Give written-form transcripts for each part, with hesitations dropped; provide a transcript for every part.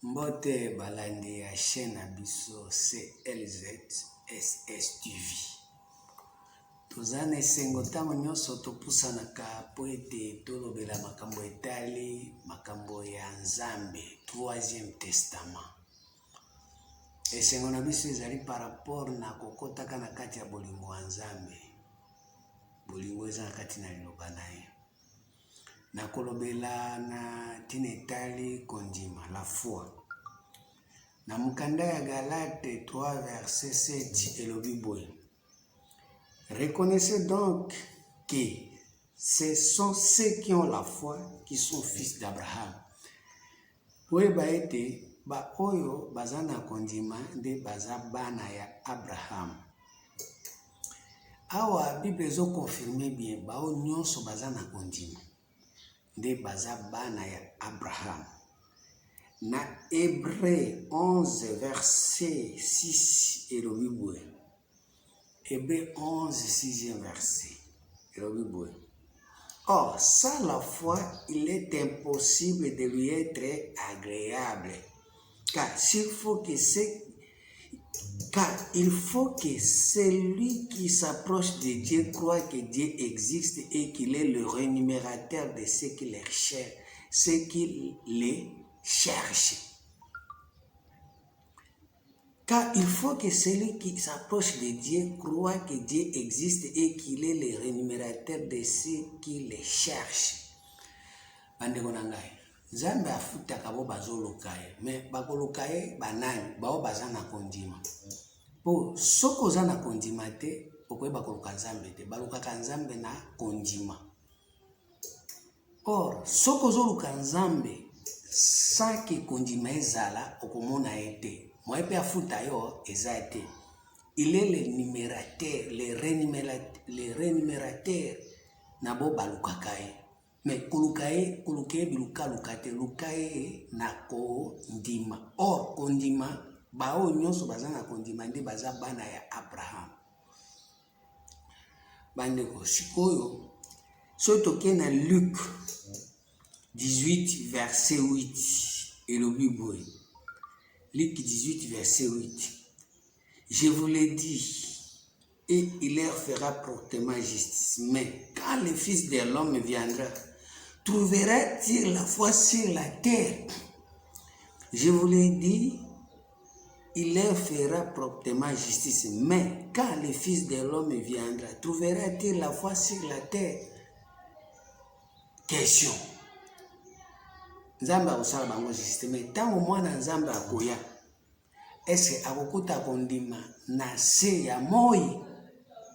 Mbote balandi ya chaîne abiso CLZSS TV. Tozana esengo ntango nyonso topusanaka po ete tolobela makambo etali makambo ya Nzambe, Troisième Testament. Esengo na biso ezali par rapport na kokotaka na kati ya bolingo ya Nzambe. Bolingo eza na kati na liloba na ye. Na kolobela na tinetali kondima, la foi. Na mukanda ya Galate 3 verset 7 elobi boye. Reconnaissez donc que ce sont ceux qui ont la foi qui sont fils d'Abraham. Oye ba ete ba oyo bazana kondima nde baza bana ya Abraham. Awa Bible ezo confirmer bien ba o nyonso bazana kondima nde baza bana ya Abraham. Na Hébreu 11 verset 6 elobi boye. Hébreu 11 6e verset elobi boye. Or, sans la foi, il est impossible de lui être agréable. Car il faut que celui qui s'approche de Dieu croit que Dieu existe et qu'il est le rémunérateur de ceux qui les cherchent. Car il faut que celui qui s'approche de Dieu croit que Dieu existe et qu'il est le rémunérateur de ceux qui les cherchent. Bandeko na ngai, Nzambe afutaka bo bazoluka ye, mais bakoluka ye banani bao baza na kondima. Po soko oza na kondima te, okoyeba koluka Nzambe te, balukaka Nzambe na kondima. Or, soko ozoluka Nzambe sans que kondima ezala, okomona ye te. Moi pe afuta yo eza te. Il est le numérateur, le rémunérateur na bo balukaka ye. Mais kolukaye biluka lukate lukaye na kondima. Or kondima bao nyonso baza na kondima nde baza bana ya Abraham. Bandeko sikoyo so toke na Luc 18 verset 8 elobi boye. Luc 18 verset 8. Je vous l'ai dit, et il leur fera promptement justice. Mais quand le Fils de l'homme viendra, trouvera-t-il la foi sur la terre? Je vous l'ai dit, il leur fera promptement justice. Mais quand le Fils de l'homme viendra, trouvera-t-il la foi sur la terre? Question. Nzambe akosala bango systeme tango mwana Nzambe akoya eske akokuta kondima na se ya moi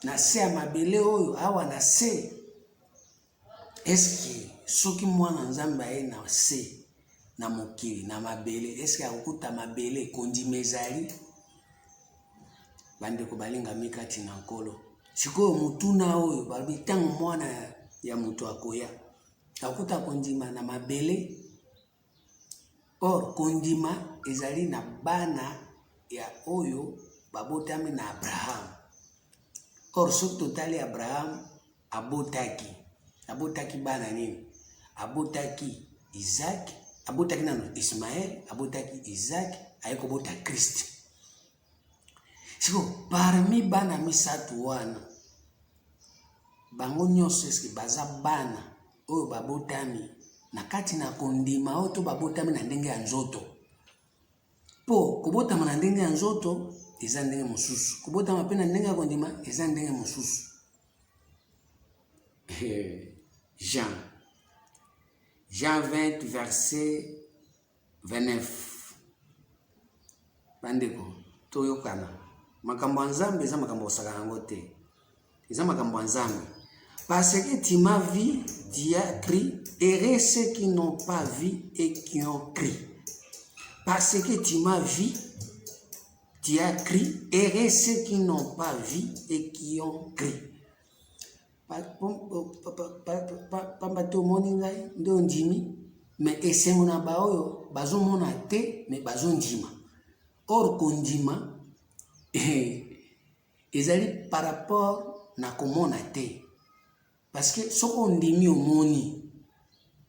na se ya mabele oyo awa na se eske soki mwana Nzambe aye na se na mokili na mabele eske akokuta mabele kondima ezali? Bandeko balinga mikati na nkolo sikoyo mutuna oyo babi tango mwana ya mutu akoya akokuta kondima na mabele. Or kondima ezali na bana ya oyo babotami na Abraham. Or soki totali Abraham abotaki bana nini? Abotaki Isaac, abotaki nano Ismael, abotaki Isaac, ayeko bota Christ. Siko parmi bana misatu wana bango nyonso eske baza bana oyo babotami na kati na kondima oto babotami na ndenge ya nzoto. Po kobotama na ndenge ya nzoto eza ndenge mosusu, kobotama pe na ndenge ya kondima eza ndenge mosusu. Jean 20 verset 29. Bandeko toyokana makambo ya Nzambe eza makambo osaka nango te, eza makambo ya Nzambe. Parce que tu m'as vu, tu as cru, heureux ceux qui n'ont pas vu et qui ont cru. Parce que tu m'as vu, tu as cru, heureux ceux qui n'ont pas vu et qui ont cru. Pambato moningai ndo ndimi, mais esengo na ba oyo bazomona te mais bazondima. Or kondima ezali par rapport na komona te. Parce que soko ndimi omoni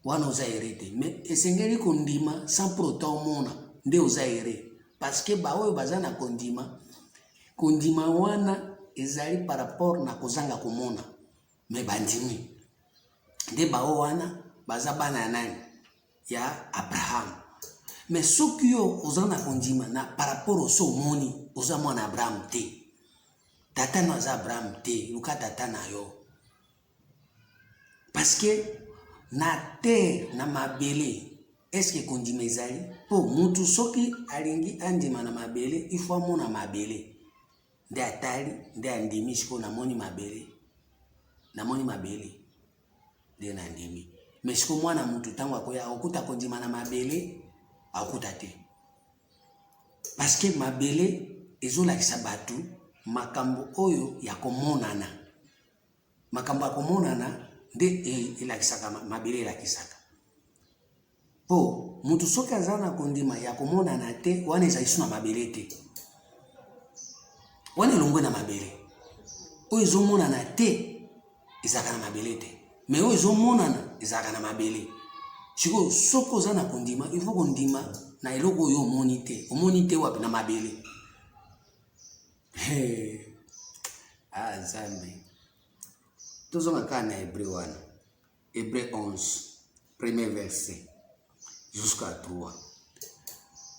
wana oza hérité, mais esengeli kondima sans pour autant omona nde ozaire parce que baoyo baza na kondima wana ezali par rapport na kozanga komona me bandimi nde bao wana baza bana ya nani ya Abraham. Mais soki yo oza na kondima na par rapport oso omoni oza mwana Abraham te, tata na aza Abraham te, luka tata na yo. Parce que na terre na mabele est-ce que kondima ezali po mutu soki alingi andima na mabele il faut amona mabele nde atali nde andimi siko namoni mabele nde na ndimi. Mais siko mwana mutu tango akoya okuta kondima na mabele akuta te parce que mabele ezolakisa batu makambo oyo ya komonana, makambo ya komonana nde elakisaka mabele elakisaka. Po mutu soki aza na kondima ya komonana te wana ezali su na mabele te, wana elongwe na mabele oyo ezomonana te ezalaka na mabele te, mais oyo ezomonana ezalaka na mabele. Siko soko oza na kondima il faut kondima na eloko oyo omoni te wapi na mabele. Nzambe tozonga kaka na Hébreu wana, Hébreu 11 premier verset jusqu'à 3.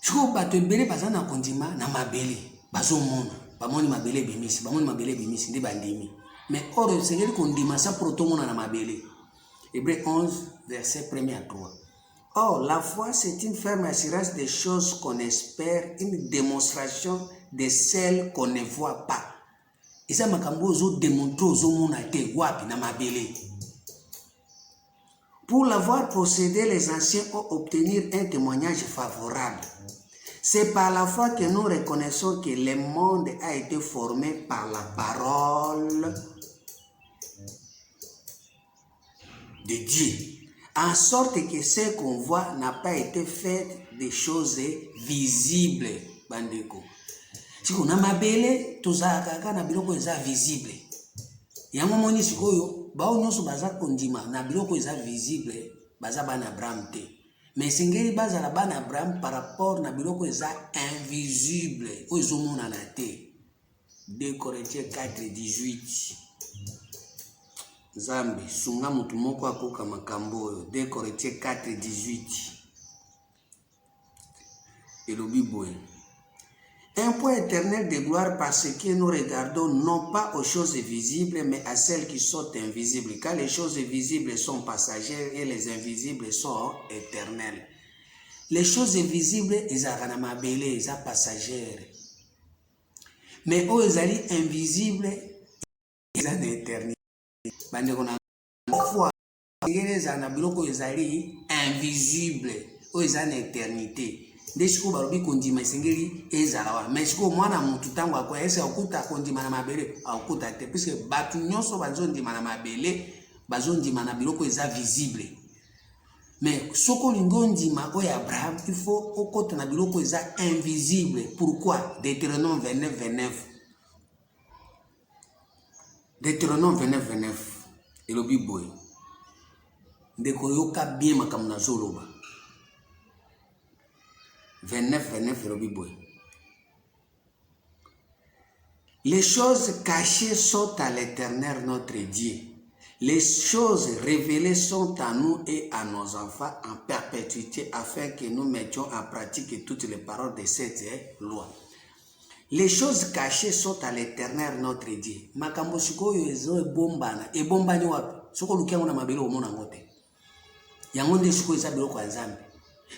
Siko bato ebele baza na kondima na mabele bazomona bamoni mabele ebimisi nde bandimi. Mais or esengeli kondima sa protomona na mabele. Hébreu 11 verset 1 à 3. Or la foi c'est une ferme assurance des choses qu'on espère, une démonstration de celles qu'on ne voit pas. Eza makambo ozo démontrer ozomona te wapi na mabele. Pour l'avoir possédé, les anciens ont obtenu un témoignage favorable. C'est par la foi que nous reconnaissons que le monde a été formé par la parole de Dieu, en sorte que ce qu'on voit n'a pas été fait de choses visibles. Bandeko, siko na mabele tozalaka na biloko eza visible. Yango moni sikoyo bao nyonso baza kondima na biloko eza visible baza bana Abraham te. Mais singeli bazala bana Abraham par rapport na biloko eza invisible oyo ezomonana te. 2 Corinthiens 4:18. Zambi sunga mutu moko akoka makambo oyo. 2 Corinthiens 4:18. Elobi boye. Un point éternel de gloire parce que nous regardons non pas aux choses visibles mais à celles qui sont invisibles. Car les choses visibles sont passagères et les invisibles sont éternelles. Les choses visibles, ezalaka na mabele, eza passagères. Mais oyo ezali invisible, eza na éternité. Bandeko na foi, eza na biloko ezali invisible, oyo eza na éternité. Nde siko balobi kondima esengeli ezala wana. Mais siko mwana mutu tango akoya ese akuta kondima na mabele akuta te, puisque batu nyonso bazondima na mabele bazondima na biloko eza visible. Mais soko lingo ndima oyo Abraham il faut okota na biloko eza invisible. Pourquoi? Deutéronome 29:29. Deutéronome 29:29 elobi boye. Ndeko yoka bien makambo na zoloba. 29 elobi boye. Les choses cachées sont à l'Éternel notre Dieu. Les choses révélées sont à nous et à nos enfants en perpétuité afin que nous mettions en pratique toutes les paroles de cette loi. Les choses cachées sont à l'Éternel notre Dieu. Makambo sikoyo ezo ebombana. Ebombani wapi? Soko lukia ngona mabele omona ngote. Yango nde sikoyo eza biloko ya Nzambe.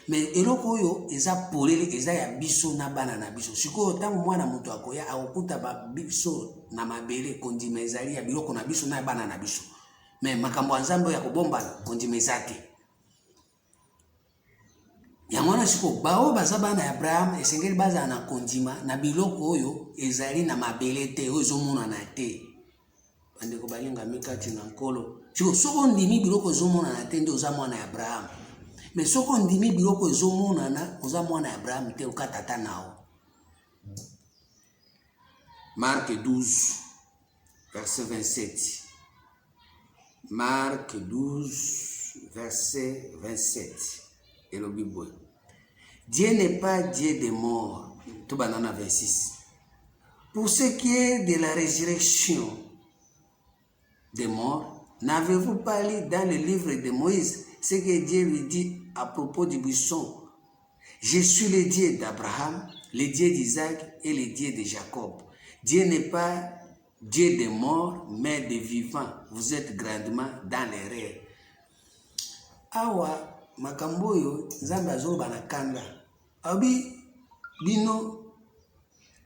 Mais eloko oyo eza polele eza ya biso na bana na biso. Sikoyo tango mwana mutu akoya akuta ba biso na mabele kondima ezali ya biloko na biso na bana na biso. Mais makambo ya Nzambe ya kobombana kondima eza te. Yango wana siko bao baza bana ya Abraham esengeli baza na kondima na biloko oyo ezali na mabele te oyo ezomonana te. Bandeko balinga mikati na nkolo. Siko soko ndimi biloko ezomonana te nde oza mwana ya Abraham. Mais soko ndimi biloko ezomonana oza mwana ya Abraham te oka tata nao. Marc 12 verset 27. Marc 12 verset 27. Elobi boye. Dieu n'est pas Dieu des morts. Tout banana 26. Pour ce qui est de la résurrection des morts, n'avez-vous pas lu dans le livre de Moïse ce que Dieu lui dit à propos du buisson? Je suis le Dieu d'Abraham, le Dieu d'Isaac et le Dieu de Jacob. Dieu n'est pas Dieu des morts, mais des vivants. Vous êtes grandement dans l'erreur. Awa makamboyo nzambe azoba na kanda. Abi bino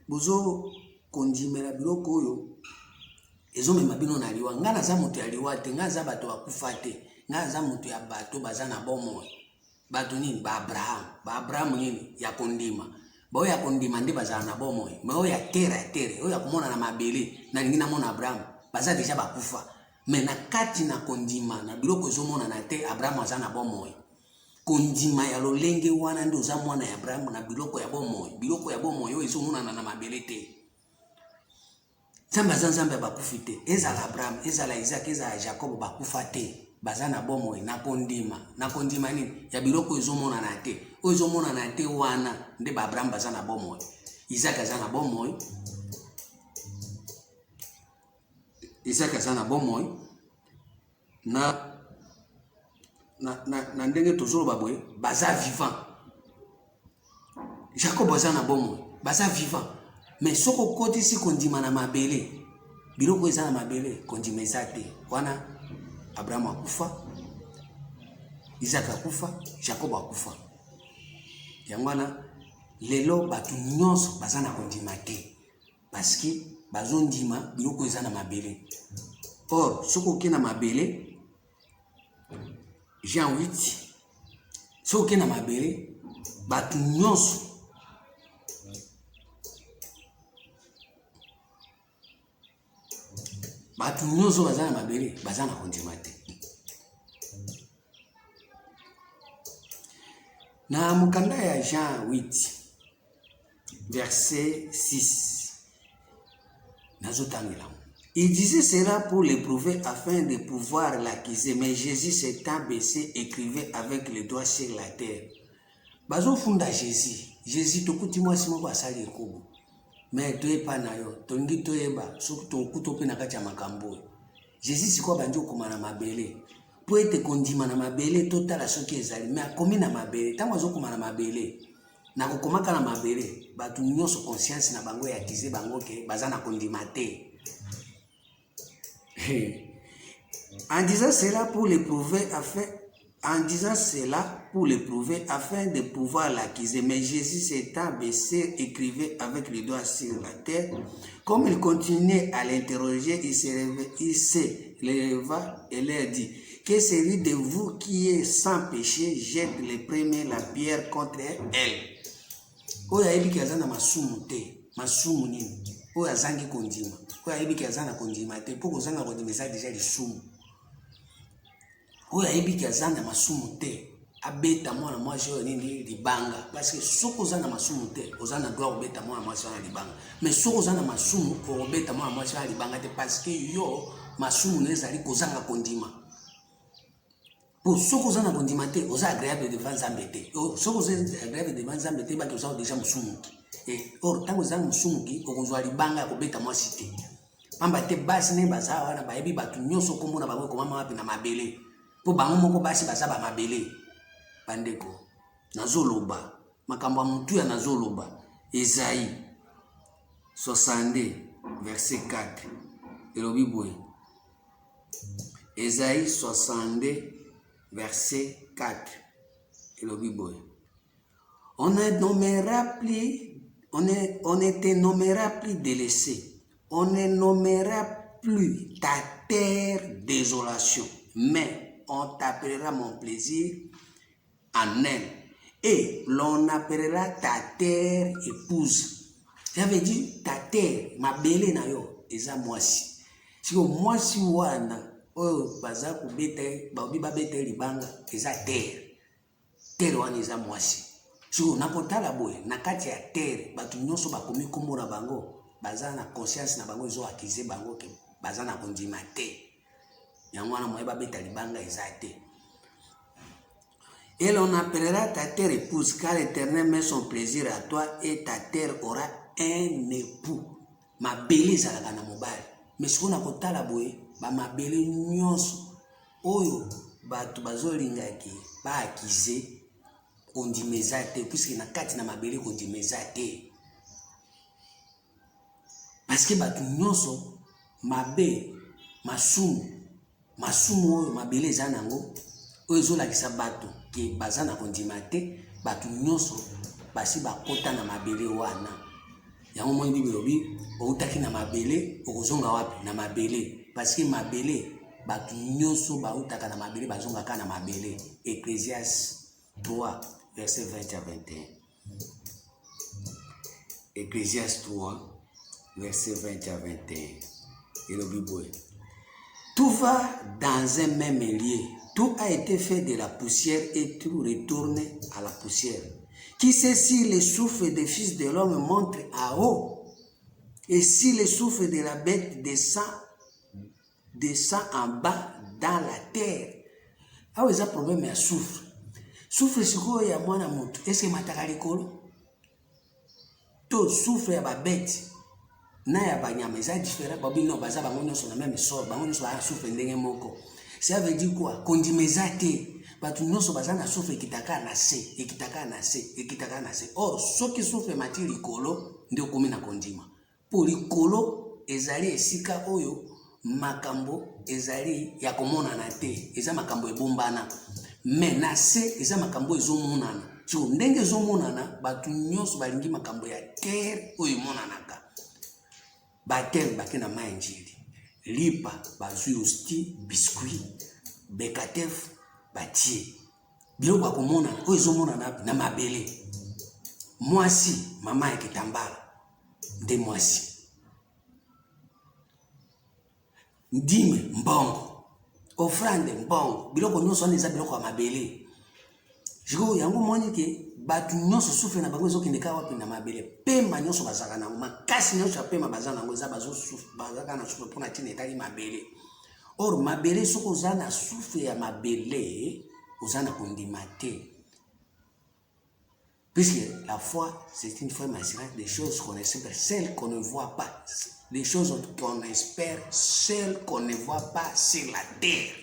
bozo kondimela biloko oyo ezomema bino na liwa. Nga naza moto ya liwa te, nga za bato bakufa te, nga za moto ya bato baza na bomoi. Bato nini? Ba Abraham nini? Ya kondima. Ba ya kondima nde baza na bomoi. Ma oyo ya tere, oyo ya komona na mabele na ningi na mona Abraham, baza deja bakufa. Me na kati na kondima na biloko ezomona na te, Abraham aza na bomoi. Kondima ya lolenge wana nde oza mwana ya Abraham na biloko ya bomoi. Biloko ya bomoi oyo ezomona na mabele te. Nzambe aza nzambe bakufi te. Ezala Abraham, ezala Isaac, ezala Jacob bakufa te. Baza na bomoi na kondima. Na kondima nini? Ya biloko ezomona na te. Oyo ezomona na te wana nde ba Abraham baza na bomoi. Isaac aza na bomoi. Isaac aza na bomoi. Na ndenge tozolo baboye baza vivant. Jacob aza na bomoi, baza vivant. Mais soko koti si kondima na mabele, biloko eza na mabele, kondima eza te. Wana Abraham akufa, Isaac akufa, Jacob akufa. Yango wana lelo batu nyonso baza na kondima te. Parce que bazo ndima biloko eza na mabele. Or soko ke na mabele, Jean 8, so ke na mabele, batu nyonso baza na mabele, baza na kondima te. Na mukanda ya Jean 8, verset 6, nazotangela. Il disait cela pour l'éprouver afin de pouvoir l'accuser. Mais Jésus s'étant baissé, écrivait avec les doigts sur la terre. Bazo funda Jésus. Jésus tokuti mwasi moko asali ekobo. Mais toyepa na yo, tongi toyeba, soki tokuto pe na kati ya makambo. Jésus siko bandi okoma na mabele. Po ete kondima na mabele totala soki ezali. Mais akomi na mabele, tango azokoma na mabele. Na kokomaka na mabele, batu nyonso conscience na bango ya kize bango ke baza na kondima te. En disant cela pour l'éprouver afin de pouvoir l'accuser. Mais Jésus s'étant baissé, écrivait avec les doigts sur la terre. Comme il continuait à l'interroger, il se leva et leur dit: que celui de vous qui est sans péché jette le premier la pierre contre elle. Oya ebi kiazana masumu te, masumu nini? Oya zangi kondima. Oya ebi kiazana kondima te, poko zanga kondima eza deja lisumu. Oya ebi kiazana masumu te, abeta mwana mwasi oyo nini libanga. Parce que soko zana masumu te, ozana droit obeta mwana mwasi oyo libanga. Mais soko zana masumu obeta mwana mwasi oyo libanga te, parce que yo masumu nezali kozanga kondima. Pour soko zana kondima te, oza agréable devant Nzambe te. Soko zana agréable devant Nzambe te, baki oza déjà musumu. Et or tango zana musumu ki okozwa libanga kobeta mwasi te. Pamba te basi ne baza wana bayebi batu nyonso komona bango komama wapi na mabele. Po bango moko basi baza ba mabele. Bandeko nazoloba makambo ya mutu ya nazoloba. Esaïe 62 verset 4 elobi boye. Esaïe 62 verset 4 elobi boye. On ne te nommera plus délaissé. On ne nommera plus ta terre désolation, mais on t'appellera mon plaisir en elle. Et l'on appellera ta terre épouse. J'avais dit ta terre, ma belle na yo, eza mwasi. Si o mwasi wana, oyo baza kubete, baobi babete libanga, eza terre. Terre wana eza mwasi. Si o nakotala boye, na kati ya terre, batu nyonso bakomi kombo na bango, baza na conscience na bango ezo akize bango ke baza na kondima te. Yango wana moye babeta libanga eza te. Et l'on appellera ta terre épouse, car l'Éternel met son plaisir à toi et ta terre aura un époux. Mabele ezalaka na mobali. Mais ce qu'on a kotala boye, ba mabele nyonso oyo bato bazolingaki ba akize kondimeza te, puisque na kati na mabele kondimeza te. Parce que bato nyonso mabe masumu oyo mabele eza nango oyo ezolakisa bato ke baza na kondima te, bato nyonso basi bakota na mabele wana. Yango moni Bible lobi outaki na mabele okozonga wapi na mabele, parce que mabele bato nyonso bautaka na mabele bazongaka na mabele. Ecclésiaste 3 verset 20 à 21. Ecclésiaste 3 verset 20 à 21. Et le Bible, tout va dans un même lieu. Tout a été fait de la poussière et tout retourne à la poussière. Qui sait si le souffle des fils de l'homme monte à haut et si le souffle de la bête descend en bas dans la terre. Ah oui, ça problème ya souffle. Souffle sikoyo ya mwana mutu. Est-ce que mataka likolo? To souffle ya ba bête na ya banyama eza différent. Babi non baza bango nyonso na même sort. Bango nyonso ba souffle ndenge moko. Ça veut dire quoi? Kondimeza te. Batu nyonso baza na souffle ekitaka na se, ekitaka na se, ekitaka na se. Or soki souffle mati likolo ndio komi na kondima. Po likolo ezali esika oyo makambo ezali ya komonana te, eza makambo ebombana. Mais na se eza makambo ezomonana. So ndenge ezomonana batu nyonso balingi makambo ya terre oyo emonanaka. Batel bakena mainjili. Lipa bazui osti biscuit bekatef batie. Biloko bakomonana oyo ezomonana na mabele. Mwasi mama ya kitambala nde mwasi. Ndime mbongo, offrande mbongo, biloko nyonso wana eza biloko ya mabele. Jiko yango moni ke batu nyonso souffle na bango ezokende ka wapi na mabele. Pema nyonso bazaka nango, makasi nyonso ya pema baza nango eza bazaka na souffle mpona ntina etali mabele. Or mabele soko oza na souffle ya mabele oza na kondima te. Puisque la foi, c'est une foi assurante des choses qu'on espère, celles qu'on ne voit pas. Les choses qu'on espère, celles qu'on ne voit pas sur la terre.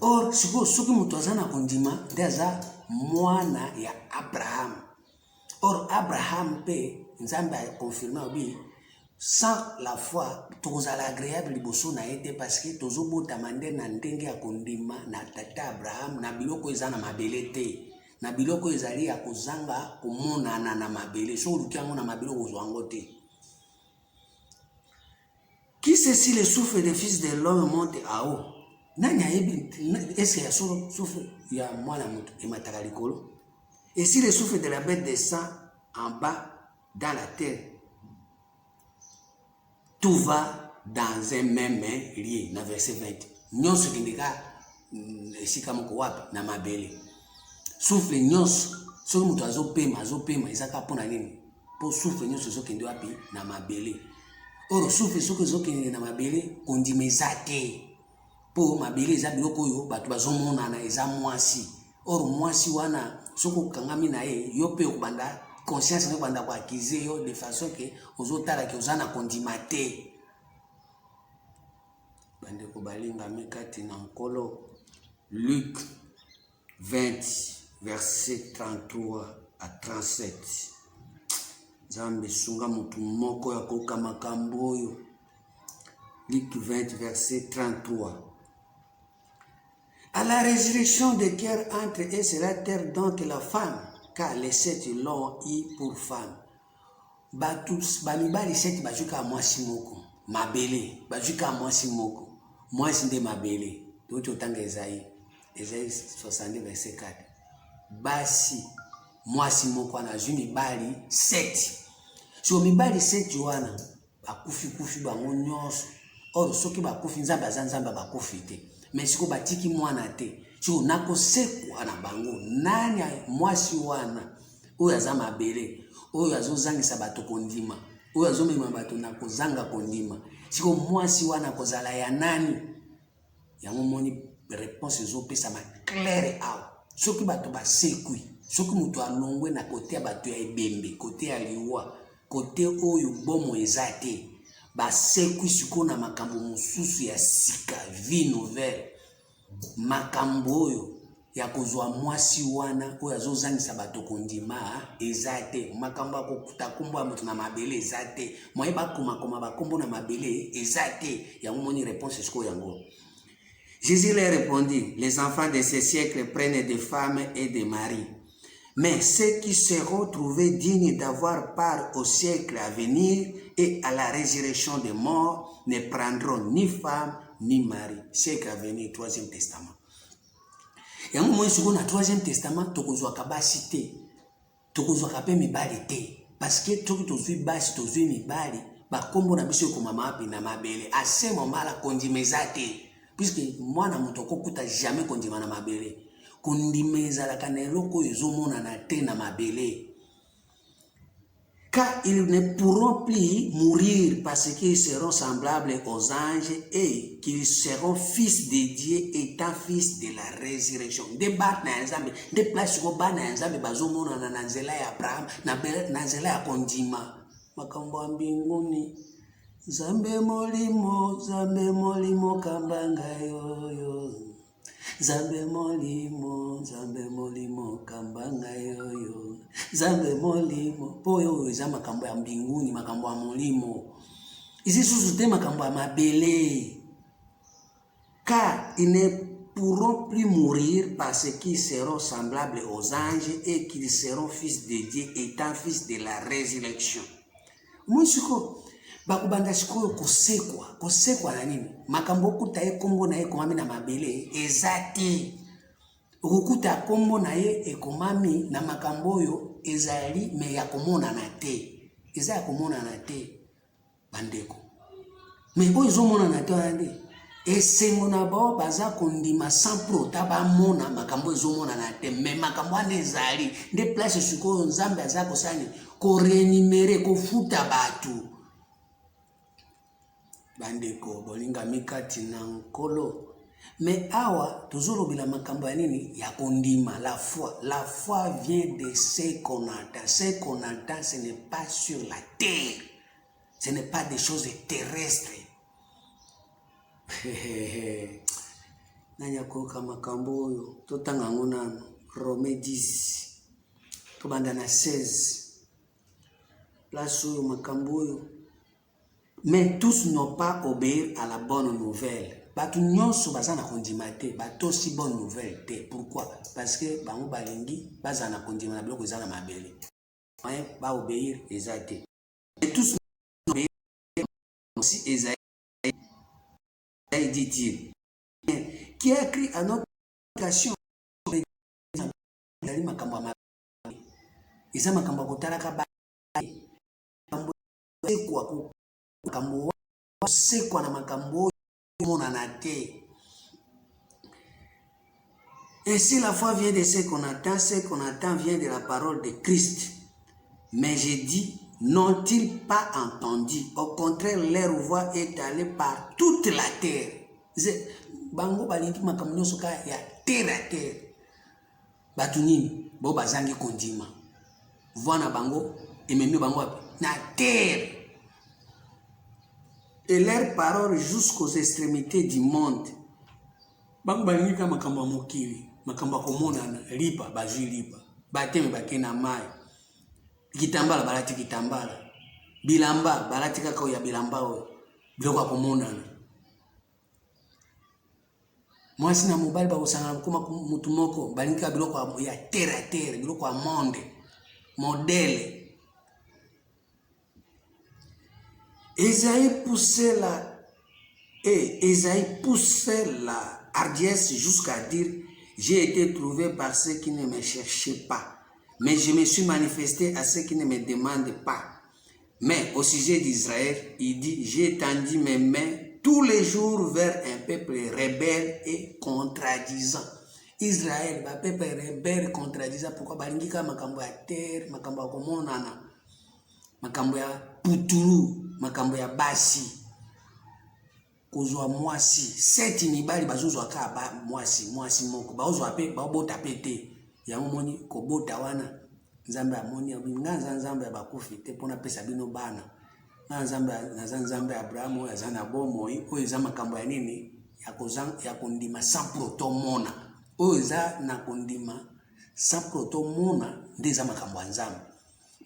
Or, ce que nous avons kondima, déjà, mwana ya Abraham. Or, Abraham peut, nous avons confirmé, oui, sans la foi, tous à l'agréable liboso na été parce que tous au bout d'amande na ndenge ya kondima na tata Abraham na biloko ezana mabele te. Na biloko ezali ya kozanga komonana na mabele. So lukiango na mabele kozwango te. Qui sait si le souffle des fils de l'homme monte à haut? Nani ayebi est-ce qu'il y a souffle ya mwana mutu emataka likolo? Et si le souffle de la bête descend en bas dans la terre? Tout va dans un même lieu, na verset 20. Nyonso kindika esika moko wapi na mabele. Souffle nyonso, soki mutu azopema ezaka pona nini? Po souffle nyonso ezokende wapi na mabele. Oro souffle soki ezokende na mabele kondimeza te. Po mabele eza biloko oyo bato bazomonana eza mwasi. Or mwasi wana soki okangami na ye yo pe okubanda conscience ne banda kwa akize yo de façon que ozotala ke ozana kondima te. Bande ko balinga mikati na nkolo. Luc 20 verset 33 à 37. Zambe sunga mutu moko ya koka makambo oyo. Luc 20 verset 33. À la résurrection de guerre entre eux sera-t-elle donc la femme, car les sept l'ont eu pour femme. Batus bamibali sept bajuka mwasi moko mabele bajuka mwasi moko mwasi nde mabele to tanga Esaïe 62 verset 4. Basi mwasi moko ana ju mibali sept. So mibali sept wana bakufi bango nyonso. Or soki bakufi nzambe azanzamba bakufi te. Mais siko batiki mwana te. So nako sekwa na bango nani mwasi wana oyo aza mabele oyo azozangisa bato kondima oyo azomema bato na kozanga kondima. Siko mwasi wana kozala ya nani? Yango moni réponse ezopesa ma claire awa soki bato basekwi soki moto alongwe na kote ya bato ya ebembe kote ya liwa kote oyo bomo eza te basekwi sikoyo na makambo mosusu ya sika vie nouvelle makambo oyo ya kozwa mwasi wana oyo azozangisa bato kondima eza te makambo ya kokuta kombo ya moto na mabele eza te moye bakomakoma bakombo na mabele eza te yango moni réponse sikoyo yango. Jésus leur répondit, les enfants de ce siècle prennent des femmes et des maris. Mais ceux qui seront trouvés dignes d'avoir part au siècle à venir et à la résurrection des morts ne prendront ni femme ni mari. Siècle à venir, 3e testament. Yango moi siko na 3e testament tokozwaka basi te. Tokozwaka pe mibali te. Parce que toki tozwi basi tozwi mibali bakombo na biso ekomama api na mabele. Ase momala kondimeza te. Puisque mwana moto kokuta jamais kondima na mabele. Kondima ezalaka na eloko ezomonana te na mabele. Car ils ne pourront plus mourir parce qu'ils seront semblables aux anges et qu'ils seront fils de Dieu étant fils de la résurrection. Des bat na nzambe, des place ko ba na nzambe bazomonana na nzela ya Abraham, na nzela ya kondima. Makambo ya mbinguni. Zambe molimo kambanga yoyo. Zambe molimo kambanga yoyo. Zambe molimo poyo eza makambo ya mbinguni makambo ya molimo. Ici sous te makambo ya mabele. Car ils ne pourront plus mourir parce qu'ils seront semblables aux anges et qu'ils seront fils de Dieu étant fils de la résurrection. Monsiko bakubanda sikoyo kosekwa na nini makambo okuta ye kombo na ye ekomami na mabele eza te okukuta kombo na ye ekomami na makambo oyo ezali me ya komonana te eza ya komonana te bandeko me oyo ezomonana te wana nde esengo na bao baza kondima sans prota bamona makambo ezomonana te me makambo wana ezali nde place sikoyo nzambe aza kosani korenimere kofuta bato bandeko bolinga mikati na nkolo mais awa tozolobela makambo ya nini ya kondima la foi vient de ce qu'on entend ce n'est pas sur la terre ce n'est pas des choses terrestres nanya koka makambo oyo totanga yango nano Romains 10 tobanda na 16 place oyo makambo oyo. Mais tous n'ont pas obéi à la bonne nouvelle. Batu nyonso baza na kondima te, bato si bonne nouvelle te. Pourquoi? Parce que bango balingi baza na kondima na biloko eza na mabele. Ba obéir eza te. Et tous n'ont obéi aussi Esaïe dit-il. Qui a écrit à notre occasion makambo ya mabele. Eza makambo kotalaka ba makambo ekwa makambo sekwa na makambo monana te. Ainsi la foi vient de ce qu'on attend vient de la parole de Christ. Mais je dis, n'ont-ils pas entendu? Au contraire, leur voix est allée par toute la terre. Bango balingi makambo nyonso ka ya terre à terre. Batu nini bo bazangi kondima. Voix na bango ememi bango na terre. Et leurs paroles jusqu'aux extrémités du monde. Bango balingi ka makambo mokili, makambo komonana, lipa bazwi lipa. Bateme bakena mai. Kitambala balati kitambala. Bilamba balati kaka ya bilamba oyo. Biloko komonana. Mwasi na mobali bakosanga koma mutu moko balingi ka biloko ya terre à terre, biloko ya monde. Modèle. Esaïe poussait la hardiesse jusqu'à dire j'ai été trouvé par ceux qui ne me cherchaient pas, mais je me suis manifesté à ceux qui ne me demandent pas. Mais au sujet d'Israël, il dit j'ai tendu mes mains tous les jours vers un peuple rebelle et contradisant. Israël, un peuple rebelle et contradisant. Pourquoi balingika makambo ya terre, makambo ya komonana, makambo ya puturu, makambo ya basi. kozwa mwasi 7 mibali bazozwa ka ba mwasi moko bazozwa pe babota pete yango moni kobota wana nzambe amoni nganza nzambe ya bakufi te pona pesa bino bana nzambe Abrahamu azana bomo oyo eza makambo ya nini ya kondima sans to mona oyo eza na kondima sans to mona ndeza makambo ya nzambe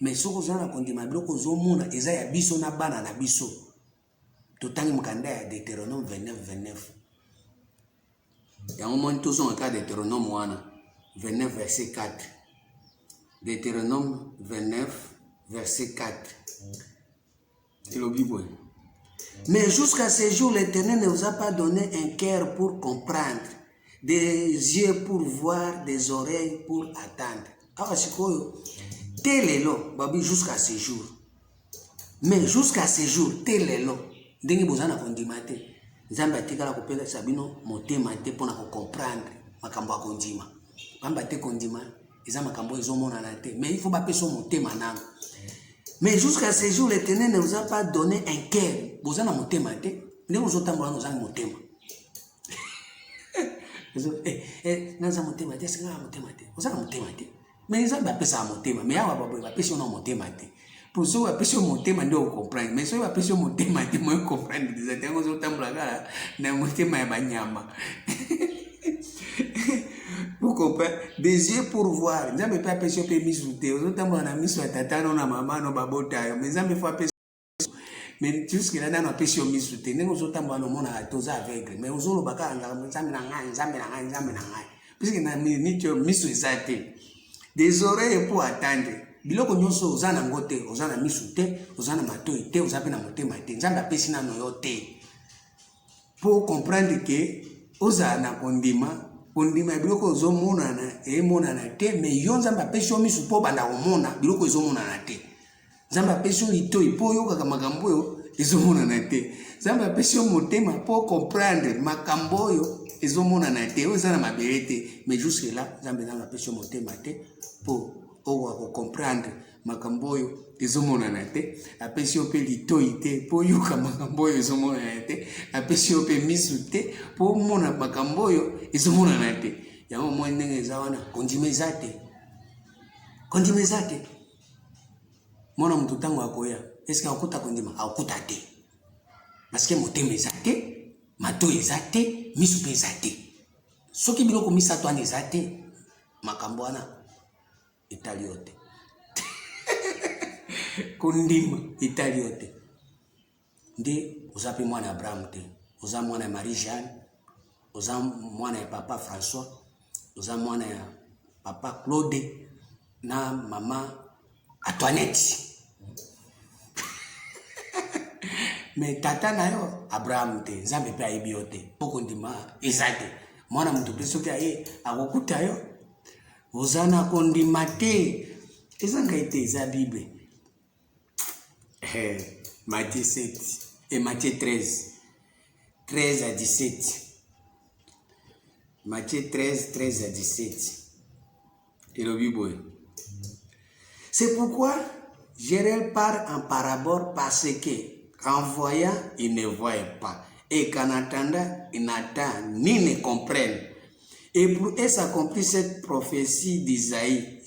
mais soko zana kondima biloko zo mona eza ya biso na bana na biso totangi mukanda ya Deutéronome 29 yango moni tozonga ka Deutéronome wana 29 verset 4 Deutéronome 29 verset 4 c'est le Bible. Mais jusqu'à ce jour, l'Éternel ne vous a pas donné un cœur pour comprendre, des yeux pour voir, des oreilles pour attendre. Alors, c'est quoi? Tel est l'eau, babi, jusqu'à ce jour. Mais jusqu'à ce jour, tel est l'eau. Dengi bozana kondimate. Nzambe atikala kopela sabino motema te pona ko comprendre makambo ya kondima. Pamba te kondima, eza makambo ezomona na te. Mais il faut pas peso motema nanga. Mais jusqu'à ce jour, l'Éternel ne vous a pas donné un cœur. Vous avez un motema. Vous avez un motema. Mais ça va passer à motema. Mais ça va passer à motema. Pour ça, va passer à motema, vous comprenez. Mais ça va passer à motema, vous comprenez. Vous avez un motema. Vous comprenez? Des yeux pour voir. Nous n'avons pas pêché au pays misouté. Nous avons mis sur la tata, non, la maman, non, babota. Mais nous avons fait pêcher. Mais jusque là, nous avons pêché au misouté. Nous avons fait un monde à tous aveugles. Mais nous avons fait un examen. Puisque nous avons mis au misouté. Des oreilles pour attendre. Biloko nyonso ozana ngote, ozana misouté, ozana matoi te, ozana na motema te. Nzambe apesi na noyo te. Pour comprendre que ozana kondima. Kondima biloko ezomonana emonana te mais yo nzambe apesi yo misu po banda komona biloko ezomonana te nzambe apesi yo litoi po yoka makambo oyo ezomonana te nzambe apesi yo motema po comprendre makambo oyo ezomonana te oyo eza na mabele te mais jusque là nzambe apesi yo motema te po oyo comprendre makambo oyo ezomonana te apesi yo pe litoi te po yoka makambo oyo ezomonana te apesi yo pe misu te po mona makambo oyo ezomonana te yango mwa ndenge eza wana kondima eza te mwana mutu ntango akoya eske akuta kondima akuta te parce que motema eza te matoi eza te misu mpe eza te soki biloko misato wana eza te makambo wana etali yo te kondima etali yo te nde oza mpe mwana Abraham te oza mwana ya Marie Jeanne oza mwana ya papa François oza mwana ya papa Claude na mama Antoinette mais tata na yo Abraham te nzambe mpe ayebi yo te po kondima eza te mwana mutu mpe soki aye akokuta yo oza na kondima te eza ngai te eza Bible. Matthieu 7 et Matthieu 13 à 17. Matthieu 13 à 17. Et le Bible. C'est pourquoi Jérémie parle en parabole parce que en voyant, il ne voit pas. Et qu'en attendant, il n'attend ni ne comprenne. Et pour s'accomplir cette prophétie d'Isaïe,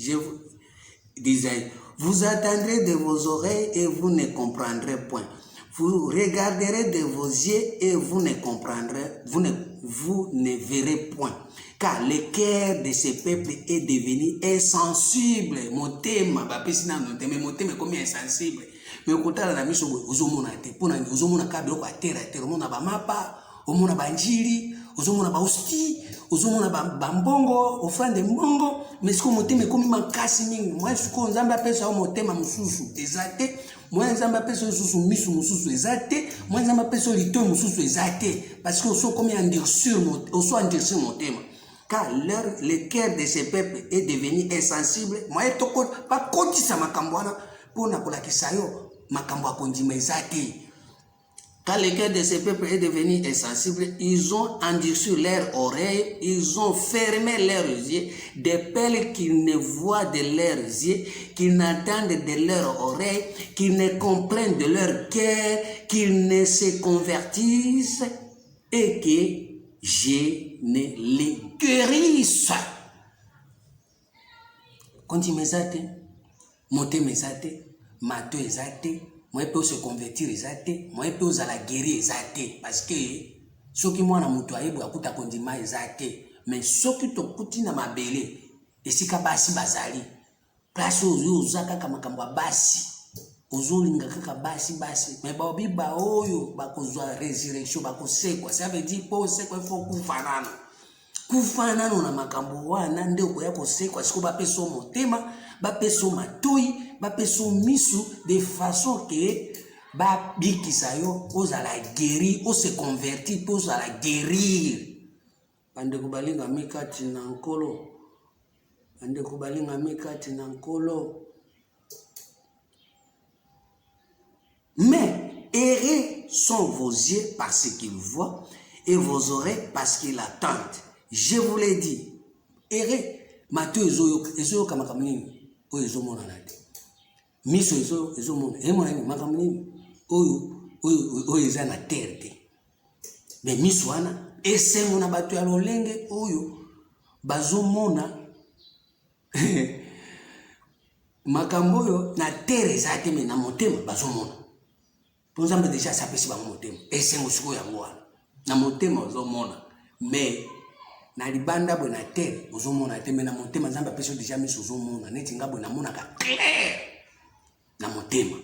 vous attendrez de vos oreilles et vous ne comprendrez point. Vous regarderez de vos yeux et vous ne comprendrez, vous ne verrez point. Car le cœur de ce peuple est devenu insensible. Motema, bapesina motema, motema comme insensible. Mais au côté de la mission, vous avez pour nous omona kabelo kwa terre, omona ba mapa, omona ba njiri, omona ba hosti, omona ba mbongo, offrande mbongo, mais ce que motema comme makasi mingi. Moi ce que nzambe apesa motema mususu, ezate. Moi nzambe apesa mususu misu mususu ezate. Moi nzambe apesa lito mususu ezate. Parce que so comme endurcir motema. Car le cœur de ce peuple est devenu insensible. Moi pas kotisa makambo wana pona kolakisa yo. Makambo akondima ezate. Quand le cœur de ce peuple est devenu insensible, ils ont endurci leurs oreilles, ils ont fermé leurs yeux, de peur qu'ils ne voient de leurs yeux, qu'ils n'entendent de leurs oreilles, qu'ils ne comprennent de leur cœur, qu'ils ne se convertissent et que je ne les guérisse. Quand il m'exate, monter m'exate, mato exate, moi peut se convertir exate, moi peut la guérir exate, parce que ce qui moi na mutu ayebu akuta kondima exate, mais ce qui to kuti na mabele, esika basi bazali, place ozo ozaka kama kamba basi, ozo linga kaka basi, mais baobi ba oyo bakozwa résurrection bakosekwa, ça veut dire po sekwa faut kufanana. Kufanana na makambo wana nde okoya kosekwa siko bapeso motema, bapeso matoi, bapeso misu de façon que ba bikisa yo ozala guérir, o se convertir, po ozala guérir. Bande kubalinga mikati na nkolo. Bande kubalinga mikati na nkolo. Mais errez sont vos yeux parce qu'ils voient et vos oreilles parce qu'ils attendent. Je vous l'ai dit. Errez. Matthieu ezo kamakamini. Oyo ezo mona nade. Miso ezo mona. Emona makamini. Oyo eza na terre te. Mais miso wana esengo na bato ya lolenge oyo bazo mona. Makambo oyo na terre ezate me na motema bazo mona. Nzambe déjà sapesi bango motema. Esengo siko yango wana. Na motema ozo mona. Mais na libanda bo na terre ozo mona te me na motema Nzambe apesi déjà miso ozo mona. Neti ngabo na mona ka clair na motema.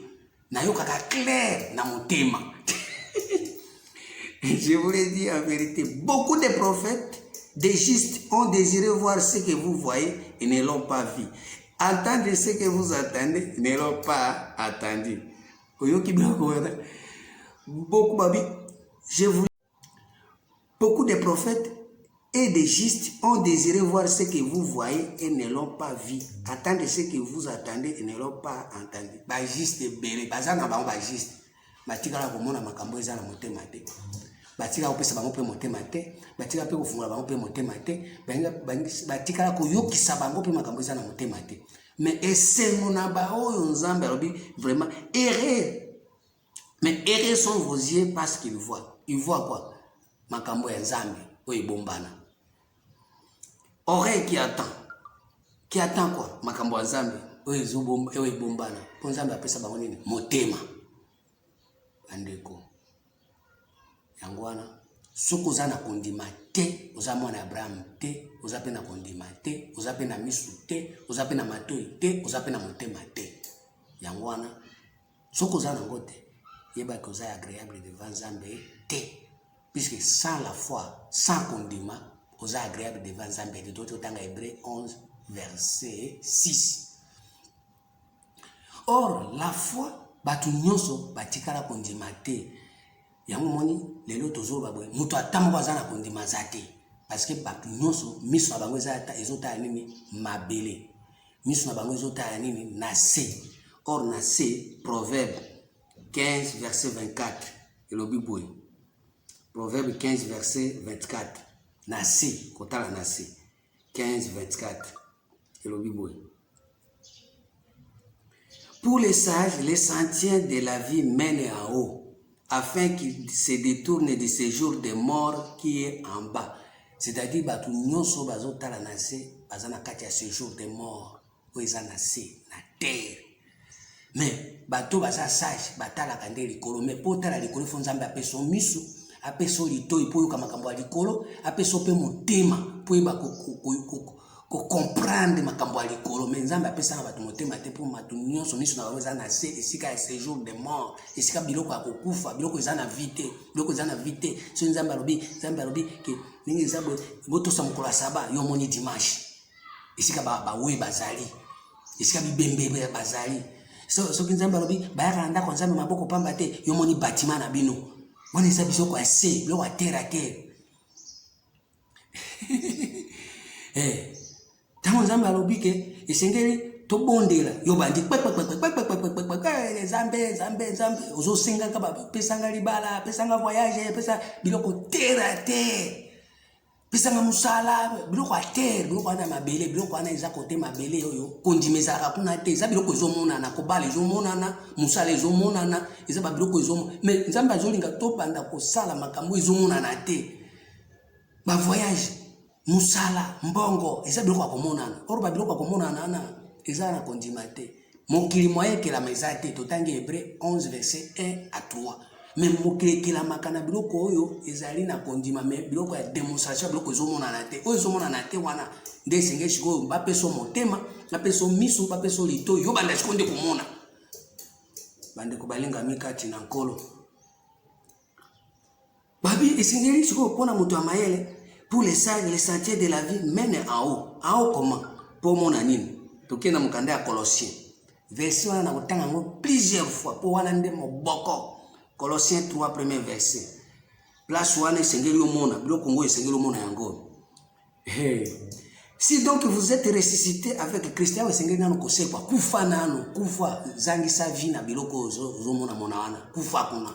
Na yoka ka clair na motema. Je vous l'ai dit en vérité, beaucoup de prophètes, des justes ont désiré voir ce que vous voyez et ne l'ont pas vu. Entendre ce que vous attendez, ne l'ont pas attendu. Beaucoup de prophètes et des justes ont désiré voir ce que vous voyez et ne l'ont pas vu. Attendre ce que vous attendez et ne l'ont pas entendu. Ba juste belé, bazana ba ba juste. Batika la komona makambo eza na motema te. Batika opesa bango pe motema te. Batika pe kofungula bango pe motema te. Batika la koyokisa bango pe makambo eza na motema te. Mais esengo na ba oyo Nzambe alobi vraiment errez. Mais errez sont vos yeux parce qu'ils voient. Ils voient quoi? Makambo ya Nzambe oyo bombana. Oreille qui attend. Qui attend quoi? Makambo ya Nzambe oyo bombana. Pour Nzambe apesa bango nini? Motema. Andeko. Yangwana. Soko za na kondima te, oza mwana Abraham te, oza pe na kondima te, oza pe na misu te, oza pe na matoi te, oza pe na motema te. Yangwana. Soko za na ngote. Yeba que oza agréable devant Nzambe te. Puisque sans la foi, sans kondima, oza agréable devant Nzambe. De d'autres temps, Hébreux 11, verset 6. Or, la foi, batu nyonso batikala kondima te. Yango moni lelo tozo babwe mutu atambo azana kondima zate parce que batu nyonso miso na bango ezota nini mabele miso na bango ezota nini na se. Or na se Proverbe 15 verset 24 elobi boy. Proverbe 15 verset 24 na se kotala na se 15 24 elobi boy. Pour les sages, les sentiers de la vie mènent en haut, afin qu'ils se détournent de ce jour de mort qui est en bas. C'est-à-dire, batu nyonso bazotala na se, bazana kati ya ce jour de mort, oeza na se, na terre. Mais, batu baza sage, batala kande likolo, mais po tala likolo, fo Nzambe apeso misu, apeso litoi, po yoka makambo ya likolo, apeso pe motema, po yeba ko comprendre makambo ya likolo, mais Nzambe apesa na batu motema te po matu nyonso misu na baza na se, esika ya ce jour de mort, esika biloko ya kokufa, biloko eza na vite, biloko eza na vite. So Nzambe alobi ke ningi Nzambe botosa mokolo ya saba yo moni dimanche. Esika bawe bazali, esika bibembe bazali. So Nzambe alobi bayaka ndako Nzambe maboko pamba te yo moni bâtiment na bino. Wana eza biloko ya se, biloko ya terre à terre. Tango Nzambe alobi ke esengeli to bondela yo bandi Nzambe ozo senga ka pesanga libala pesanga voyage pesa biloko terre à terre. Pisanga musala biloko ater biloko ana mabele biloko ana eza kote mabele oyo kondimezaka kuna te eza biloko ezomonana kobala ezomonana musala ezomonana eza ba biloko ezomona mais nzambe azolinga topanda kosala makambo ezomonana te ba voyage musala mbongo eza biloko akomonana or ba biloko akomonana na eza na kondima te mokili moyen kelama eza te totangi Hébreu 11 verset 1 à 3 mais mokili kelamaka na biloko oyo ezali na kondima mais biloko ya démonstration biloko ezomonana te oyo ezomonana te wana nde esengeli sikoyo bapeso motema bapeso miso bapeso lito yo banda sikoyo nde komona bandeko balingami kati na nkolo babi esengeli sikoyo mpona moto ya mayele pour les sages les sentiers de la vie mènent en haut comment pour mona nini tokenda mokanda ya Colossiens verset wana na kotanga yango plusieurs fois po wana nde moboko Colossiens 3 premier verset place wana esengeli omona biloko ngo esengeli omona yango si donc vous êtes ressuscité avec Christ ya esengeli nano kosekwa kufa nano kufa zangisa vie na biloko ozomona mona wana kufa kuna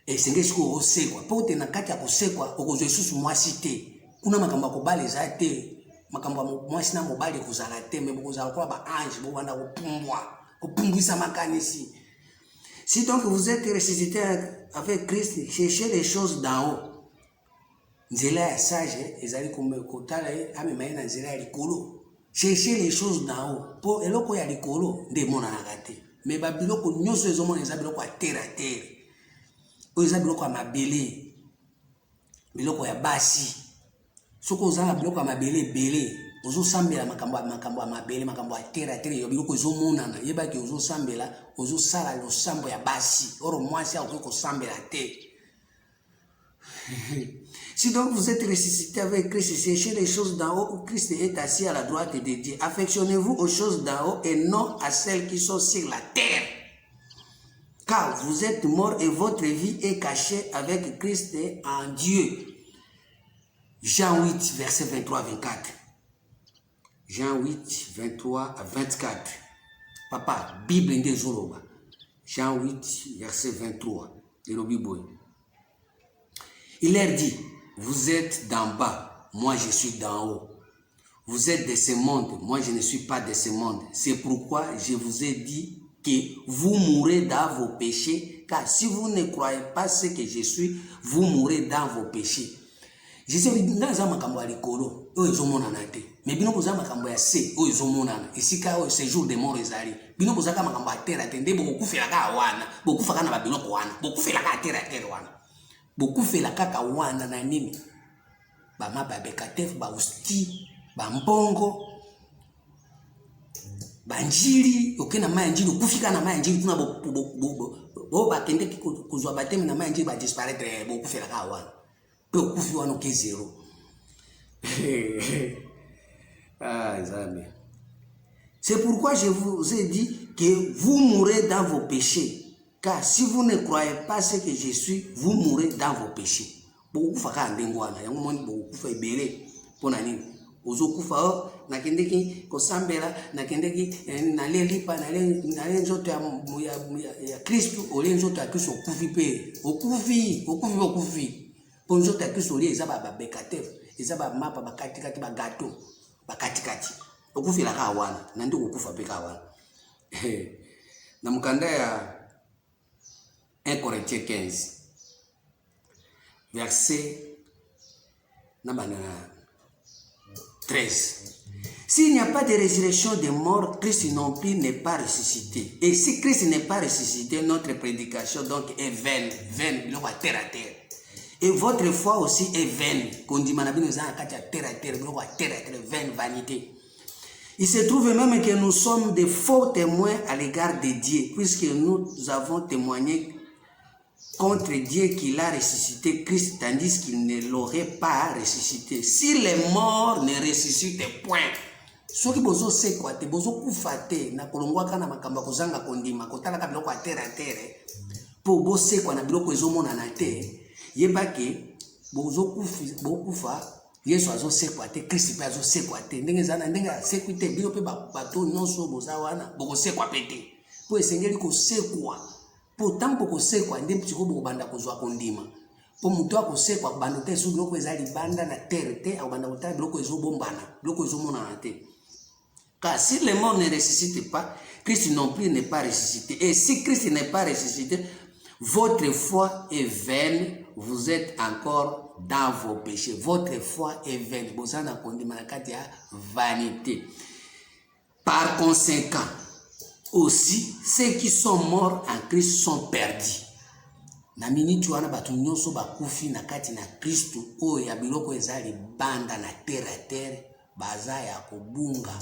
esengeli siko osekwa po te na kati ya kosekwa okozwa lisusu mwasi te kuna makambo ya kobala eza te makambo ya mwasi na mobali kozala te me bokozala kola ba ange bobanda kopumbwisa makanisi. Si donc vous êtes ressuscité avec Christ, cherchez les choses d'en haut. Nzela ya sage ezali kotala amema na nzela ya likolo. Cherchez les choses d'en haut. Po eloko ya likolo nde monanaka te. Me ba biloko nyonso ezomona eza biloko ya terre à terre. Oyo eza biloko ya mabele. Biloko ya basi. Soko ozanga biloko ya mabele ebele. Ozosambela makambo ya mabele makambo ya terre à terre yo biloko ezomonana yebaki ozosambela ozosala losambo ya basi oro mwasi akoki kosambela te. Si donc vous êtes ressuscité avec Christ, cherchez les choses d'en haut où Christ est assis à la droite de Dieu. Affectionnez-vous aux choses d'en haut et non à celles qui sont sur la terre. Car vous êtes morts et votre vie est cachée avec Christ en Dieu. Jean 8, verset 23-24. Jean 8, 23 à 24. Papa, Bible nde zoloba. Jean 8, verset 23. Il leur dit, vous êtes d'en bas, moi je suis d'en haut. Vous êtes de ce monde, moi je ne suis pas de ce monde. C'est pourquoi je vous ai dit que vous mourrez dans vos péchés, car si vous ne croyez pas ce que je suis, vous mourrez dans vos péchés. Je sais que makambo ya likolo oyo ezomonana te mais bino koza makambo ya se oyo ezomonana esika oyo séjour de mort ezali bino kozaka makambo ya terre te nde bokokufelaka wana bokufaka na babiloko wana bokufelaka terre wana bokufela kaka wana na nini bamapa bekatef bausti bambongo banjili okena mayanjili okufika na mayanjili kuna bo bakende kozwa bateme na mayanjili ba disparaître bokufelaka wana. C'est pourquoi je vous ai dit que vous mourrez dans vos péchés. Car si vous ne croyez pas ce que je suis, vous mourrez dans vos péchés. Beaucoup faka ndengwana, yango moni beaucoup fa ibele pona nini. Ozokufa nakendeki kosambela nakendeki nalelipa nale nzoto ya Kristo ole nzoto ya Kristo okufi. Ponzo ta kisoli eza ba bekatef eza ba mapa bakati kati ba gato bakati okufila ka wana na ndi okufa pe ka wana na mukanda ya 1 Corinthiens 15 verset na banana 13. S'il n'y a pas de résurrection des morts, Christ non plus n'est pas ressuscité. Et si Christ n'est pas ressuscité, notre prédication donc est vaine, biloko terre à terre. Et votre foi aussi est vaine. Vaine, vanité. Il se trouve même que nous sommes de faux témoins à l'égard de Dieu, puisque nous avons témoigné contre Dieu qu'il a ressuscité Christ, tandis qu'il ne l'aurait pas ressuscité. Si les morts ne ressuscitent point, ceux qui bozo sekwa te bozo kufate na kolongwaka na makamba kozanga kondima kotala ka biloko a terre po bo sekwa na biloko ezomona na te. Yebake bokufa Yesu azosekwa te Kristo pe azosekwa te ndenge zana ndenge asekwite bino pe bato nyonso boza wana bokosekwa pete po esengeli kosekwa po tampo kosekwa nde mpiko bokobanda kozwa kondima Po mutu akosekwa bando te su biloko eza libanda na terre te akobanda kotala biloko ezobombana biloko ezomonana te. Car si le mort ne ressuscite pas, Christ non plus n'est pas ressuscité. Et si Christ n'est pas ressuscité, votre foi est vaine, vous êtes encore dans vos péchés. Votre foi est vaine. Bozana kondimanakati ya vanité. Par conséquent, aussi, ceux qui sont morts en Christ sont perdus. Na minute wana batu nyonso bakufi na kati na Kristo oyo ya biloko ezali banda na terre baza ya kobunga.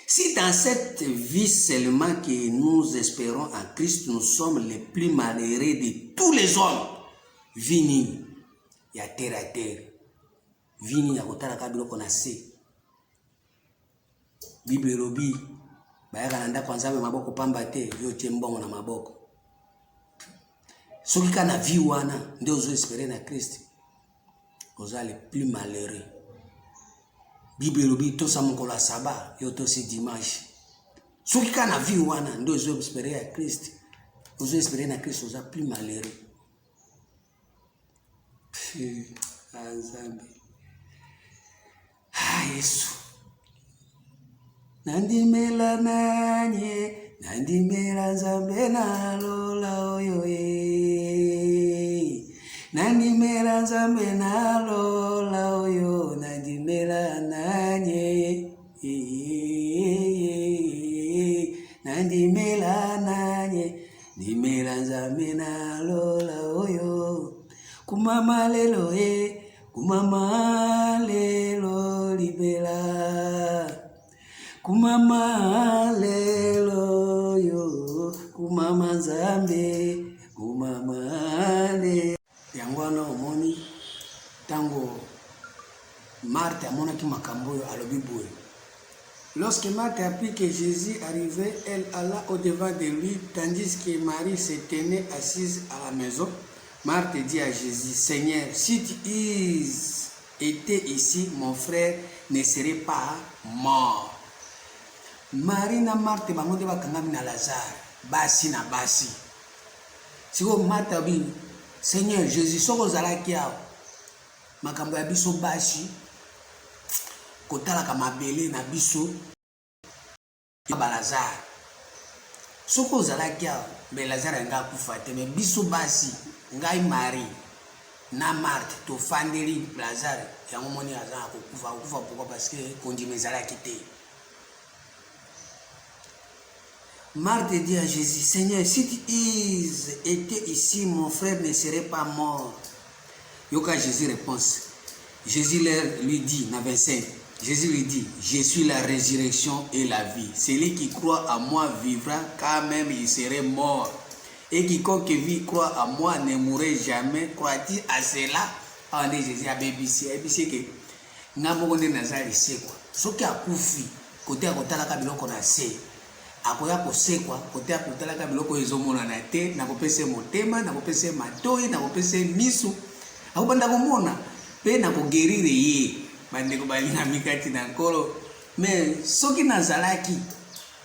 Si dans cette vie seulement que nous espérons en Christ, nous sommes les plus malheureux de tous les hommes. Vini ya terre. Vini ya kotala ka biloko na se. Bible lobi bayaka na ndako nzambe maboko pamba te yo tie mbongo na maboko. Soki kana vie wana ndio ozo espérer na Christ. Oza les plus malheureux. Bible lobi to sa mokolo saba yo to si dimanche. Soki kana vie wana ndio ozo espérer à Christ. Ozo espérer na Christ oza plus malheureux. Nzambe. Yesu. Nandimela nanye, nandimela nzambe na lola oyo nandimela nzambe na lola oyo, nandimela nanye, nandimela nanye, ndimela nzambe na lola oyo, kumama lelo kumama lelo libela. Kumama lelo yo, kumama nzambe, kumama le. Yangwana omoni, tango Marthe amonaki makambo yo alobi boye. Lorsque Marthe apprit que Jésus arrivait, elle alla au-devant de lui, tandis que Marie se tenait assise à la maison. Marthe dit à Jésus, Seigneur, si tu étais ici, mon frère ne serait pas mort. Marie na Marthe bango de bakangami na Lazare basi na basi. Siko Marthe abi Seigneur Jésus soko zalaki awo makambo ya biso basi kotala ka mabele na biso ba Lazare. Soko zalaki awo be Lazare nga kufa te me biso basi ngai Marie na Marthe to fandeli Lazare yango moni azana kokufa pourquoi parce que kondime zalaki te. Marthe dit à Jésus, Seigneur, si tu étais ici, mon frère ne serait pas mort. Yoka Jésus répond. Jésus lui dit, dans 25, Jésus lui dit, je suis la résurrection et la vie. Celui qui croit à moi vivra quand même il serait mort. Et quiconque vit croit à moi ne mourrait jamais. Croit-il à cela? On dit Jésus à BBC que n'a pas de nazari c'est quoi. Ce qui a koufi, côté à côté la kabilo qu'on a c'est. Akoya kosekwa kote akotalaka biloko ezomona na te na kopese motema na kopese matoi na kopese misu akobanda komona pe na kogerire ye bandeko balinga mikati na nkolo mais soki nazalaki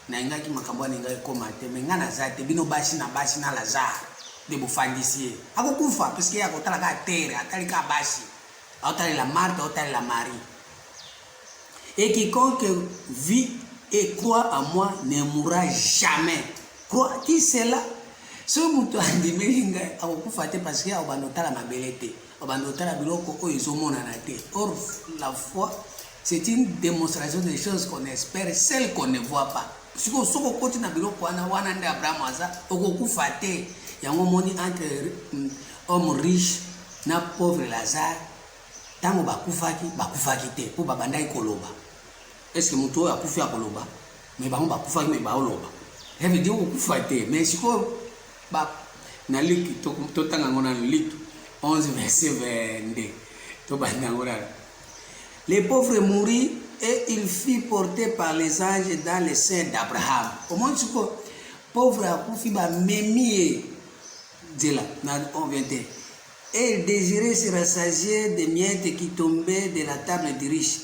na ngaki makambo na ngai koma te mais ngana zate bino basi na Lazare de bofandisi akokufa parce que akotalaka terre atalika basi aotali la Marthe aotali la Marie et quiconque vit et croit à moi ne mourra jamais. Crois-tu cela? Ce mutu andimeli ngai akokufa te parce que abandotala mabele te abandotala biloko oyo ezomonana te. Or la foi c'est une démonstration des choses qu'on espère, celles qu'on ne voit pas. Siko soko koti na biloko wana nde Abraham aza okokufa te. Yango moni entre homme riche na pauvre Lazare tango bakufaki te po babandaki koloba. Est-ce que mutu oyo akufi akoloba mais bango bakufaki mais baoloba ça veut dire okufa te mais siko ba na Luc to tanga ngona Luc 11 verset 22 to banda ngona les pauvres mourirent et il fut porté par les anges dans le sein d'Abraham. Au moins siko pauvre akufi ba memie dila na 21 et il désirait se rassasier des miettes qui tombaient de la table du riche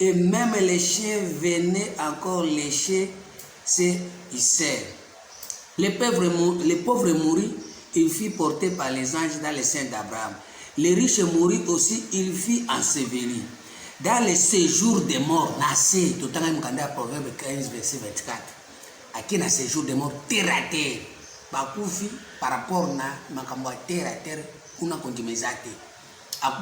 et même les chiens venaient encore lécher ses viscères. Les pauvres moururent, ils furent portés par les anges dans les seins d'Abraham. Les riches moururent aussi, ils furent ensevelis. Dans les séjours des morts, nassé, tout le temps, Proverbe 15, verset 24. Aki na séjour des morts, terre à terre. Bakufi, par rapport na makambo terre à terre, kuna kondimezate.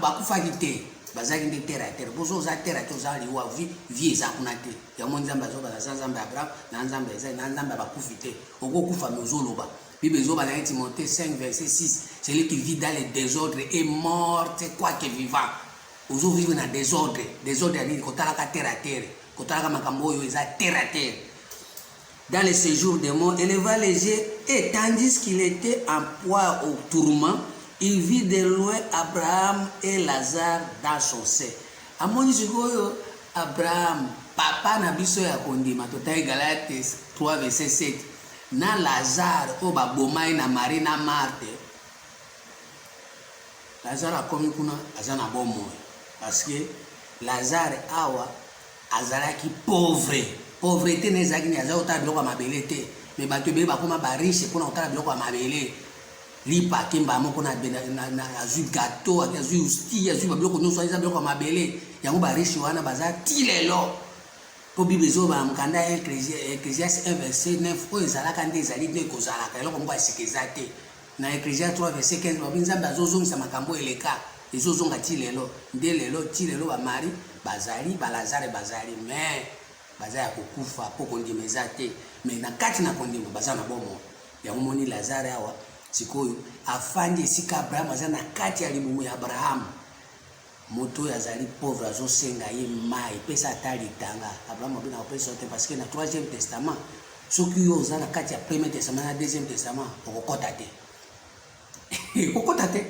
Bakufa kite, bazaki de terre à terre. Bozo za terre à terre, za liwa vie za kunate. Ya mon nzamba zo ba za nzamba Abraham, na nzamba Isaac, na nzamba bakufi te. Oko kufa mozoloba. Bible zo ba na Timothée 5 verset 6, celui qui vit dans les désordres est mort, c'est quoi que vivant. Ozo vivre dans désordre, désordre à dire kotalaka terre à terre, kotalaka makambo yo eza terre à terre. Dans les séjours des morts, éleva les yeux, et tandis qu'il était en proie au tourment, il vit de loin Abraham et Lazare dans son sein. Amoni sikoyo Abraham, papa na biso ya kondima, totai Galates 3 verset 7. Na Lazare o babomai na Marie na Marthe. Lazare akomi kuna azana bomo parce que Lazare awa azalaki pauvre. Pauvreté nezaki ni aza otala biloko ya mabele te, mais bato ebele bakoma bariche mpona kotala biloko ya mabele. Lipa kemba moko na azwi gâteau, azwi hostie, azwi babiloko nyonso eza biloko ya mabele. Yango bariche wana baza ti lelo. Po Bible ezoba mokanda ya Ecclésiaste 1 verset 9 oyo ezalaka nde ezali nde kozalaka eloko moko asika eza te. Na Ecclésiaste 3 verset 15 babi nzambe azozongisa makambo eleka ezozonga ti lelo. Nde lelo ti lelo bamari bazali balazare bazali mais baza ya kokufa po kondima eza te, mais na kati na kondima baza na bomo. Yango moni Lazare awa sikoyo afandi esika Abraham aza na kati ya libumu ya Abraham. Moto azali pauvre azosenga ye mai pesa ata litanga. Abraham abina kopesa te parce que na 3e testament soki yo oza na kati ya 1er testament na 2e testament okokota te. Okokota te.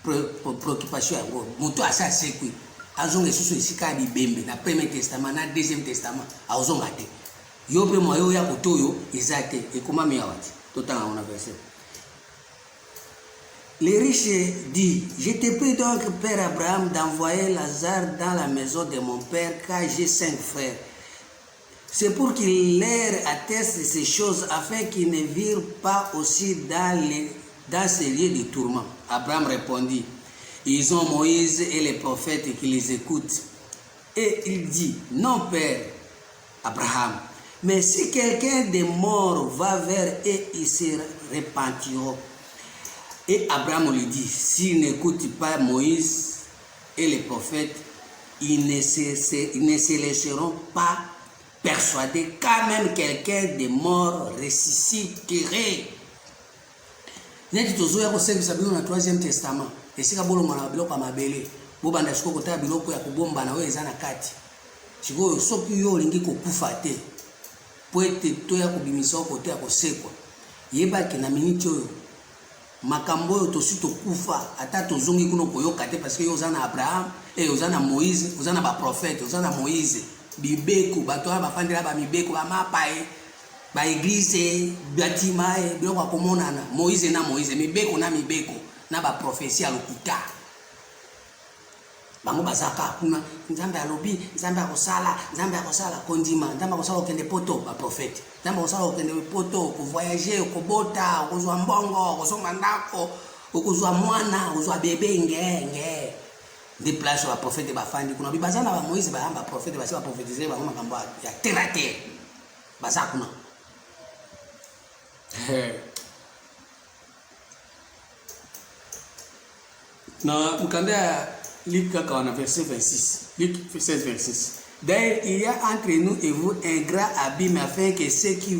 Préoccupation yango moto asa sekwi azonga esusu esika ya bibembe na 1er testament na 2e testament azonga te. Yo pe moyo ya kotoyo eza te ekomami ya wati totanga on a verset. Les riches disent, je te prie donc, Père Abraham, d'envoyer Lazare dans la maison de mon père, car j'ai 5 frères. C'est pour qu'il leur atteste ces choses, afin qu'ils ne virent pas aussi dans ces lieux de tourment. Abraham répondit, ils ont Moïse et les prophètes qui les écoutent. Et il dit, non, Père Abraham, mais si quelqu'un des morts va vers eux, ils se repentiront. Et Abraham lui dit, s'ils n'écoutent pas Moïse et les prophètes, ils ne se laisseront pas persuader quand même quelqu'un de mort ressusciterait. Neti tozoya ko service bino na 3e testament. Esika bolongo na biloko ya mabele. Bobanda siko kota biloko ya kubomba na we eza na kati. Siko soki yo lingi kokufa te. Po ete to ya kubimisa ko te ya kosekwa. Yeba ke na minute oyo makambo oyo tosi tokufa ata tozongi kuno koyoka te parce que yo ozana Abraham et ozana Moïse, ozana ba prophète, ozana Moïse, bibeko bato ba fandela ba mibeko ba mapae, ba église, batima e biloko akomonana, Moïse na Moïse, mibeko na ba prophétie alokuta. Bango bazaka kuna nzambe alobi, nzambe akosala kondima, nzambe akosala okende poto ba prophète. Nzambe akosala okende poto ko voyager, ko bota, ko zwa mbongo, ko songa ndako, ko zwa mwana, ko zwa bébé ngenge. Des places ba prophète ba fandi kuna bibazana ba Moïse ba amba prophète ba se ba prophétiser ba makambo ya terre terre. Bazakuna. Na mkanda Luc verset 26. Luc 16 verset 6. D'ailleurs, il y a entre nous et vous un grand abîme afin que ceux qui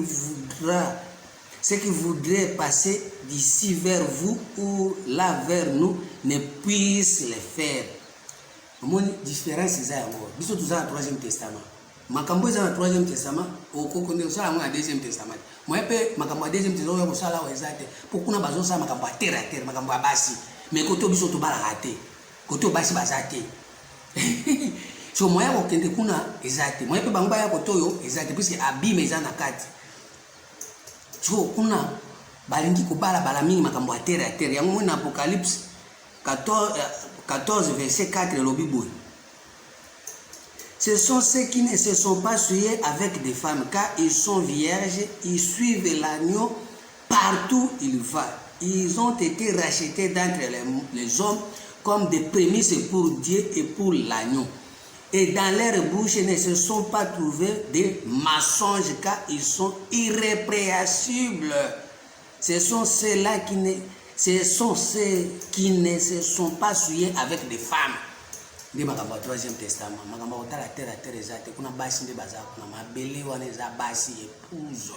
voudraient passer d'ici vers vous ou là vers nous ne puissent le faire. Mon différence est ça. Biso tout ça 3e testament. Makambo za 3e testament, okoko ne sala na 2e testament. Moi pe makambo 2e testament yo sala wa ezate. Pokuna bazo sala makambo terre terre, makambo basi. Mais koto biso to bala raté. Koto basi bazate. So moya kokende kuna ezate. Moya pe bango baya kotoyo ezate puisque abime eza na kati. So kuna balingi ko bala mingi makambo terre terre. Yango mona Apocalypse 14 verset 4 le Bible. Ce sont ceux qui ne se sont pas souillés avec des femmes, car ils sont vierges, ils suivent l'agneau partout où il va. Ils ont été rachetés d'entre les hommes comme des prémices pour Dieu et pour l'agneau. Et dans leur bouche ne se sont pas trouvés des mensonges, car ils sont irrépréhensibles. Ce sont ceux-là qui ne se sont pas souillés avec des femmes. Nde makambo ya troisième testament makambo kotala terre ezate kuna basi nde baza kuna mabele wana eza basi épouse.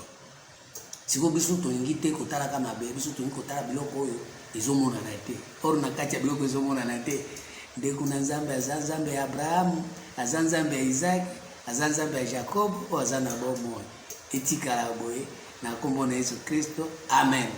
Siko biso tolingi te kotala kama mabele, biso tolingi kotala biloko oyo ezomonana te. Or na kati ya biloko ezomonana te nde kuna nzambe aza nzambe ya Abrahamu, aza nzambe ya Isaac, aza nzambe ya Jacob, oyo aza na bomoi. Etikala boye na kombo na Yesu Kristo. Amen.